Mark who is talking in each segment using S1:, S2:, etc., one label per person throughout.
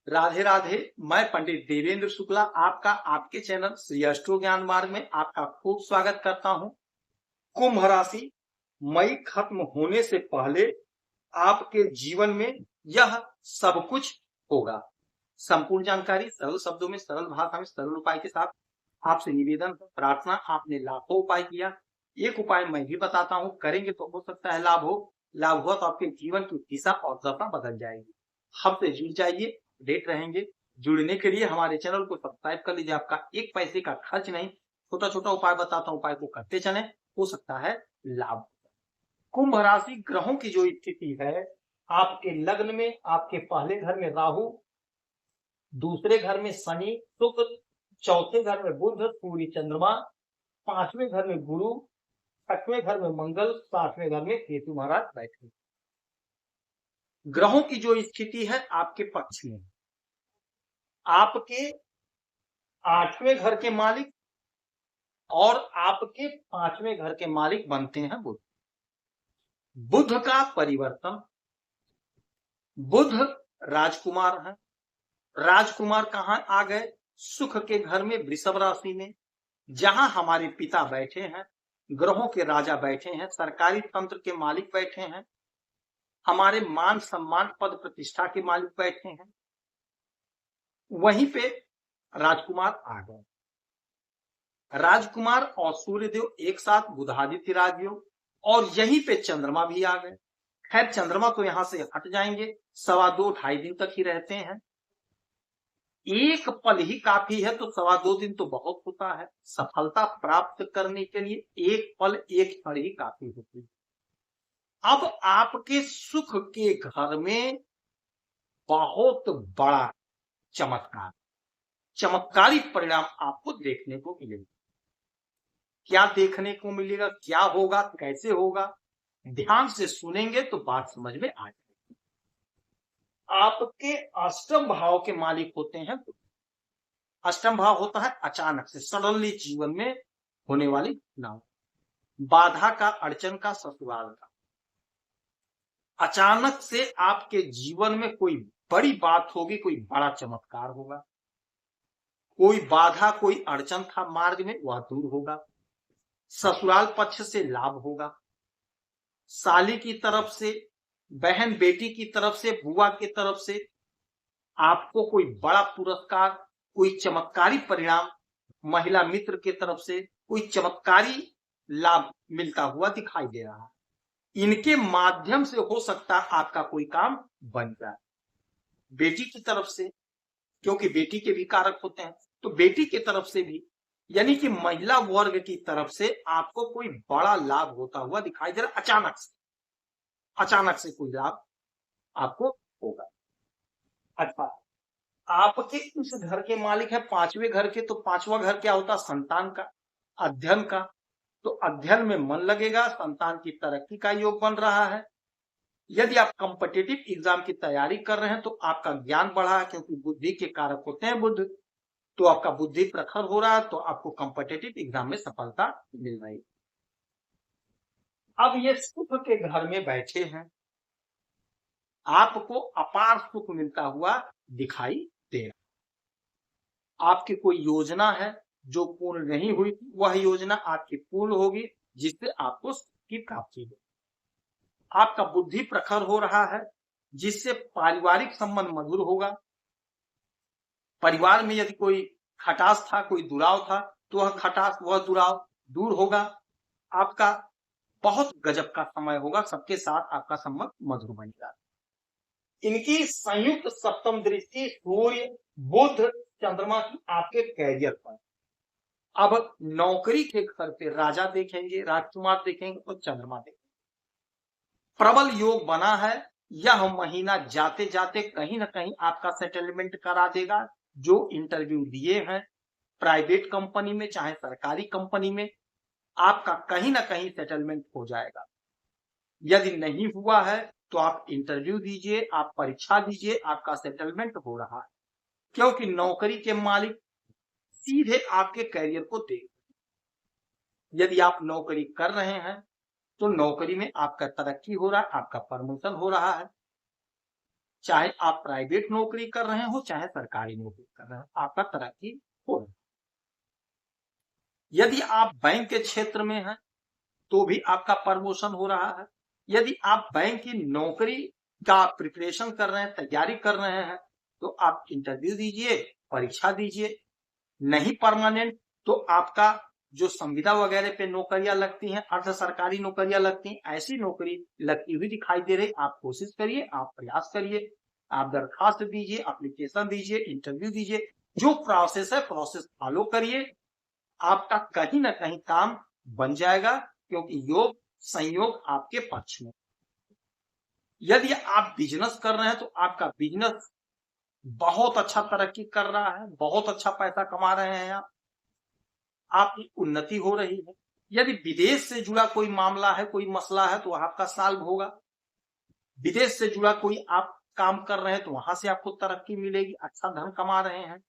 S1: राधे राधे। मैं पंडित देवेंद्र शुक्ला आपका आपके चैनल श्री अष्टो ज्ञान मार्ग में आपका खूब स्वागत करता हूं। कुंभ राशि मई खत्म होने से पहले आपके जीवन में यह सब कुछ होगा। संपूर्ण जानकारी सरल शब्दों में, सरल भाषा में, सरल उपाय के साथ आपसे निवेदन प्रार्थना। आपने लाखों उपाय किया, एक उपाय मैं भी बताता हूं, करेंगे तो हो सकता है लाभ हो। लाभ हुआ तो आपके जीवन की दिशा और दशा बदल जाएगी। हमसे जुड़ जाइए, अपडेट रहेंगे। जुड़ने के लिए हमारे चैनल को सब्सक्राइब कर लीजिए, आपका एक पैसे का खर्च नहीं। छोटा छोटा उपाय बताता हूं, उपाय को करते चले, हो सकता है लाभ। कुंभ राशि ग्रहों की जो स्थिति है, आपके लग्न में आपके पहले घर में राहु, दूसरे घर में शनि शुक्र, चौथे घर में बुध सूर्य चंद्रमा, पांचवें घर में गुरु, छठवें घर में मंगल, सातवें घर में केतु महाराज बैठे। ग्रहों की जो स्थिति है आपके पक्ष में, आपके आठवें घर के मालिक और आपके पांचवें घर के मालिक बनते हैं बुध। बुध का परिवर्तन, बुध राजकुमार है। राजकुमार कहां आ गए? सुख के घर में, वृषभ राशि में, जहां हमारे पिता बैठे हैं, ग्रहों के राजा बैठे हैं, सरकारी तंत्र के मालिक बैठे हैं, हमारे मान सम्मान पद प्रतिष्ठा के मालिक बैठे हैं, वहीं पे राजकुमार आ गए। राजकुमार और सूर्यदेव एक साथ, बुधादित्य राजयोग, और यहीं पे चंद्रमा भी आ गए। खैर चंद्रमा तो यहां से हट जाएंगे, 2.25 दिन तक ही रहते हैं। एक पल ही काफी है, तो 2.25 दिन तो बहुत होता है। सफलता प्राप्त करने के लिए एक पल, एक क्षण ही काफी होती है। अब आपके सुख के घर में बहुत बड़ा चमत्कार, चमत्कारी परिणाम आपको देखने को मिलेगा। क्या देखने को मिलेगा, क्या होगा, कैसे होगा, ध्यान से सुनेंगे तो बात समझ में आ जाएगी। आपके अष्टम भाव के मालिक होते हैं। अष्टम भाव होता है अचानक से, सडनली जीवन में होने वाली घटना, बाधा का, अड़चन का, ससुराल का। अचानक से आपके जीवन में कोई बड़ी बात होगी, कोई बड़ा चमत्कार होगा। कोई बाधा, कोई अड़चन था मार्ग में, वह दूर होगा। ससुराल पक्ष से लाभ होगा। साली की तरफ से, बहन बेटी की तरफ से, बुआ की तरफ से आपको कोई बड़ा पुरस्कार, कोई चमत्कारी परिणाम, महिला मित्र की तरफ से कोई चमत्कारी लाभ मिलता हुआ दिखाई दे रहा है। इनके माध्यम से हो सकता है आपका कोई काम बन जाए। बेटी की तरफ से, क्योंकि बेटी के भी कारक होते हैं, तो बेटी की तरफ से भी, यानी कि महिला वर्ग की तरफ से आपको कोई बड़ा लाभ होता हुआ दिखाई दे रहा है। अचानक से कोई लाभ आपको होगा। अच्छा, आपके इस घर के मालिक है पांचवें घर के, तो पांचवा घर क्या होता है? संतान का, अध्ययन का। तो अध्ययन में मन लगेगा, संतान की तरक्की का योग बन रहा है। यदि आप कॉम्पिटिटिव एग्जाम की तैयारी कर रहे हैं तो आपका ज्ञान बढ़ा है, क्योंकि बुद्धि के कारक होते हैं बुध, तो आपका बुद्धि प्रखर हो रहा है, तो आपको कॉम्पिटिटिव एग्जाम में सफलता मिल रही है। अब ये सुख के घर में बैठे हैं, आपको अपार सुख मिलता हुआ दिखाई दे रहा। आपकी कोई योजना है जो पूर्ण नहीं हुई, वह योजना आपकी पूर्ण होगी, जिससे आपको सुख की प्राप्ति हो। आपका बुद्धि प्रखर हो रहा है, जिससे पारिवारिक संबंध मधुर होगा। परिवार में यदि कोई खटास था, कोई दुराव था, तो वह खटास, वह दुराव दूर होगा। आपका बहुत गजब का समय होगा, सबके साथ आपका संबंध मधुर बनेगा। इनकी संयुक्त सप्तम दृष्टि सूर्य बुध चंद्रमा की आपके कैरियर पर। अब नौकरी के घर पे राजा देखेंगे, राजकुमार देखेंगे और चंद्रमा देखेंगे। प्रबल योग बना है। यह महीना जाते जाते कहीं ना कहीं आपका सेटलमेंट करा देगा। जो इंटरव्यू दिए हैं प्राइवेट कंपनी में चाहे सरकारी कंपनी में, आपका कहीं ना कहीं सेटलमेंट हो जाएगा। यदि नहीं हुआ है तो आप इंटरव्यू दीजिए, आप परीक्षा दीजिए, आपका सेटलमेंट हो रहा है, क्योंकि नौकरी के मालिक सीधे आपके कैरियर को देख। यदि आप नौकरी कर रहे हैं तो नौकरी में आपका तरक्की हो रहा है, आपका प्रमोशन हो रहा है। चाहे आप प्राइवेट नौकरी कर रहे हो चाहे सरकारी नौकरी कर रहे हो, आपका तरक्की हो रहा है। यदि आप बैंक के क्षेत्र में हैं तो भी आपका प्रमोशन हो रहा है। यदि आप बैंक की नौकरी का प्रिपरेशन कर रहे हैं, तैयारी कर रहे हैं, तो आप इंटरव्यू दीजिए, परीक्षा दीजिए। नहीं परमानेंट तो आपका जो संविदा वगैरह पे नौकरियां लगती हैं, अर्ध सरकारी नौकरियां लगती हैं, ऐसी नौकरी लगती हुई दिखाई दे रही, आप कोशिश करिए, आप प्रयास करिए, आप दरखास्त दीजिए, एप्लीकेशन दीजिए, इंटरव्यू दीजिए, जो प्रोसेस है प्रोसेस फॉलो करिए, आपका कहीं ना कहीं काम बन जाएगा, क्योंकि योग संयोग आपके पक्ष में। यदि आप बिजनेस कर रहे हैं तो आपका बिजनेस बहुत अच्छा तरक्की कर रहा है, बहुत अच्छा पैसा कमा रहे हैं आप, आपकी उन्नति हो रही है। यदि विदेश से जुड़ा कोई मामला है, कोई मसला है, तो आपका सॉल्व होगा। विदेश से जुड़ा कोई आप काम कर रहे हैं तो वहां से आपको तरक्की मिलेगी, अच्छा धन कमा रहे हैं।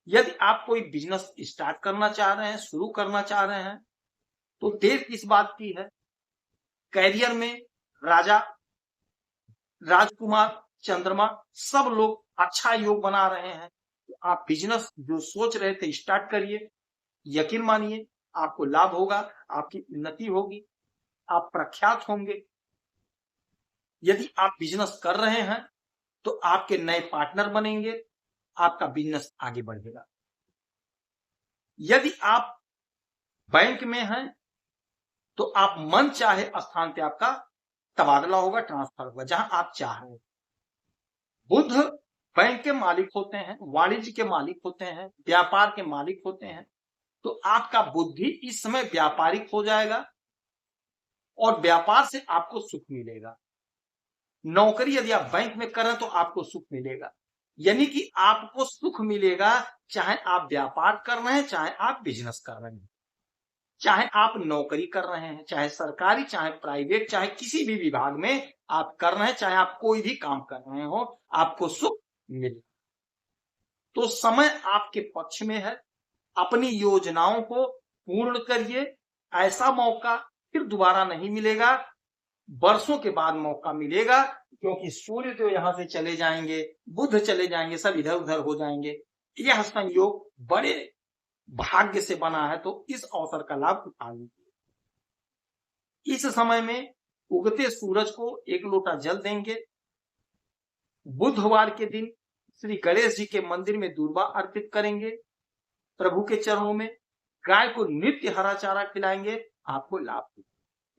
S1: यदि आप कोई बिजनेस स्टार्ट करना चाह रहे हैं, शुरू करना चाह रहे हैं, तो देर किस बात की है। कैरियर में राजा, राजकुमार, चंद्रमा सब लोग अच्छा योग बना रहे हैं। तो आप बिजनेस जो सोच रहे थे स्टार्ट करिए, यकीन मानिए आपको लाभ होगा, आपकी उन्नति होगी, आप प्रख्यात होंगे। यदि आप बिजनेस कर रहे हैं तो आपके नए पार्टनर बनेंगे, आपका बिजनेस आगे बढ़ेगा। यदि आप बैंक में हैं तो आप मन चाहे स्थान पे आपका तबादला होगा, ट्रांसफर होगा, जहां आप चाह रहे हैं। बुध बैंक के मालिक होते हैं, वाणिज्य के मालिक होते हैं, व्यापार के मालिक होते हैं। तो आपका बुद्धि इस समय व्यापारिक हो जाएगा और व्यापार से आपको सुख मिलेगा। नौकरी यदि आप बैंक में कर रहे हैं तो आपको सुख मिलेगा, यानी कि आपको सुख मिलेगा चाहे आप व्यापार कर रहे हैं चाहे आप बिजनेस कर रहे हैं, चाहे आप नौकरी कर रहे हैं, चाहे सरकारी चाहे प्राइवेट, चाहे किसी भी विभाग में आप कर रहे हैं, चाहे आप कोई भी काम कर रहे हो, आपको सुख मिले। तो समय आपके पक्ष में है, अपनी योजनाओं को पूर्ण करिए। ऐसा मौका फिर दोबारा नहीं मिलेगा, वर्षों के बाद मौका मिलेगा, क्योंकि सूर्य तो यहां से चले जाएंगे, बुध चले जाएंगे, सब इधर उधर हो जाएंगे। यह संयोग बड़े भाग्य से बना है, तो इस अवसर का लाभ उठा लीजिए। इस समय में उगते सूरज को एक लोटा जल देंगे। बुधवार के दिन श्री गणेश जी के मंदिर में दूर्वा अर्पित करेंगे, प्रभु के चरणों में गाय को नित्य हरा चारा खिलाएंगे, आपको लाभ होगा।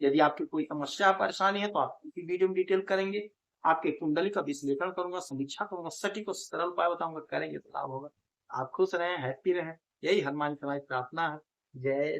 S1: यदि आपकी कोई समस्या परेशानी है तो आप इसी वीडियो में डिटेल करेंगे, आपके कुंडली का विश्लेषण करूंगा, समीक्षा करूंगा, सटीक और सरल उपाय बताऊंगा, करेंगे तो लाभ होगा। आप खुश रहें, हैप्पी रहें, यही हनुमान की हमारी प्रार्थना है। जय